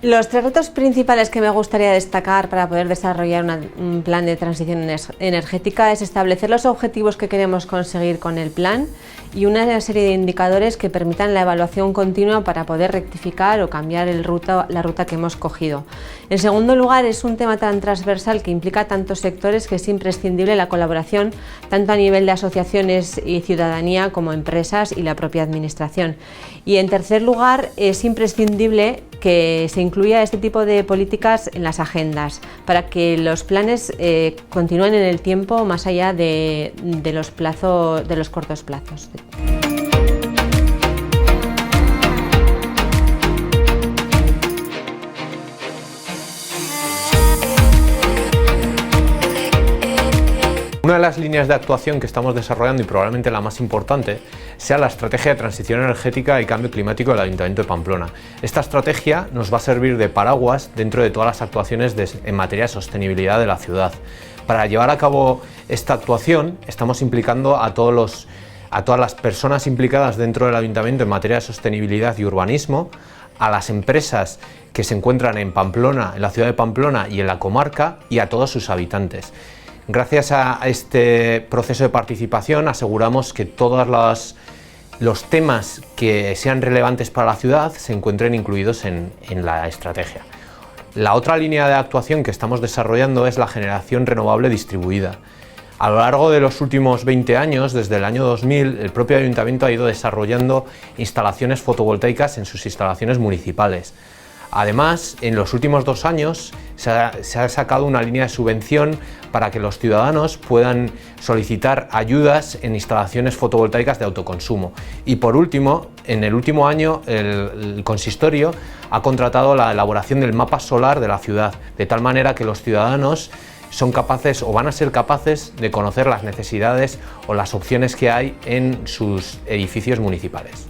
Los tres retos principales que me gustaría destacar para poder desarrollar un plan de transición energética es establecer los objetivos que queremos conseguir con el plan y una serie de indicadores que permitan la evaluación continua para poder rectificar o cambiar la ruta que hemos cogido. En segundo lugar, es un tema tan transversal que implica tantos sectores que es imprescindible la colaboración tanto a nivel de asociaciones y ciudadanía como empresas y la propia administración. Y en tercer lugar, es imprescindible que se incluya este tipo de políticas en las agendas para que los planes continúen en el tiempo más allá de los cortos plazos. Una de las líneas de actuación que estamos desarrollando y probablemente la más importante sea la estrategia de transición energética y cambio climático del Ayuntamiento de Pamplona. Esta estrategia nos va a servir de paraguas dentro de todas las actuaciones en materia de sostenibilidad de la ciudad. Para llevar a cabo esta actuación estamos implicando a todas las personas implicadas dentro del Ayuntamiento en materia de sostenibilidad y urbanismo, a las empresas que se encuentran en Pamplona, en la ciudad de Pamplona y en la comarca, y a todos sus habitantes. Gracias a este proceso de participación aseguramos que todos los temas que sean relevantes para la ciudad se encuentren incluidos en la estrategia. La otra línea de actuación que estamos desarrollando es la generación renovable distribuida. A lo largo de los últimos 20 años, desde el año 2000, el propio Ayuntamiento ha ido desarrollando instalaciones fotovoltaicas en sus instalaciones municipales. Además, en los últimos 2 años se ha sacado una línea de subvención para que los ciudadanos puedan solicitar ayudas en instalaciones fotovoltaicas de autoconsumo. Y por último, en el último año el consistorio ha contratado la elaboración del mapa solar de la ciudad, de tal manera que los ciudadanos son capaces o van a ser capaces de conocer las necesidades o las opciones que hay en sus edificios municipales.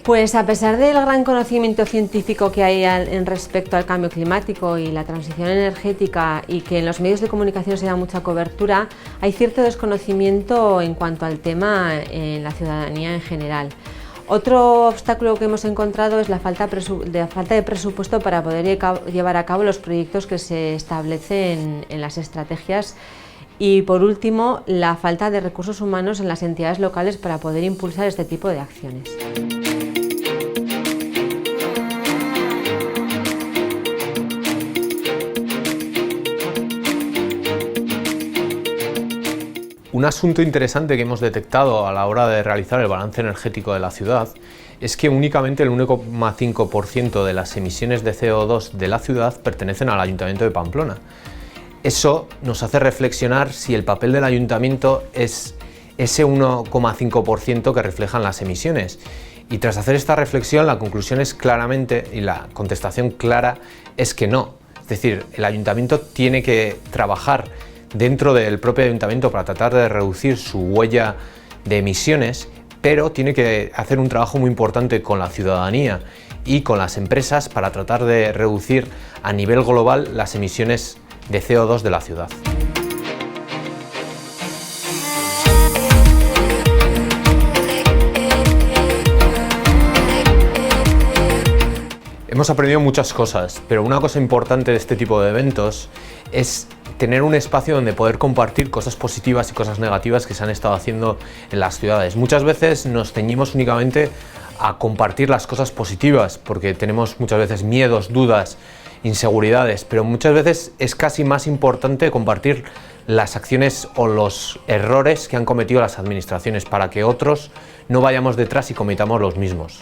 Pues a pesar del gran conocimiento científico que hay en respecto al cambio climático y la transición energética y que en los medios de comunicación se da mucha cobertura, hay cierto desconocimiento en cuanto al tema en la ciudadanía en general. Otro obstáculo que hemos encontrado es la falta de presupuesto para poder llevar a cabo los proyectos que se establecen en las estrategias. Y por último, la falta de recursos humanos en las entidades locales para poder impulsar este tipo de acciones. Un asunto interesante que hemos detectado a la hora de realizar el balance energético de la ciudad es que únicamente el 1,5% de las emisiones de CO2 de la ciudad pertenecen al Ayuntamiento de Pamplona. Eso nos hace reflexionar si el papel del Ayuntamiento es ese 1,5% que reflejan las emisiones. Y tras hacer esta reflexión, la conclusión es claramente, y la contestación clara, es que no. Es decir, el Ayuntamiento tiene que trabajar dentro del propio Ayuntamiento para tratar de reducir su huella de emisiones, pero tiene que hacer un trabajo muy importante con la ciudadanía y con las empresas para tratar de reducir a nivel global las emisiones de CO2 de la ciudad. Hemos aprendido muchas cosas, pero una cosa importante de este tipo de eventos es tener un espacio donde poder compartir cosas positivas y cosas negativas que se han estado haciendo en las ciudades. Muchas veces nos ceñimos únicamente a compartir las cosas positivas porque tenemos muchas veces miedos, dudas, inseguridades, pero muchas veces es casi más importante compartir las acciones o los errores que han cometido las administraciones para que otros no vayamos detrás y cometamos los mismos.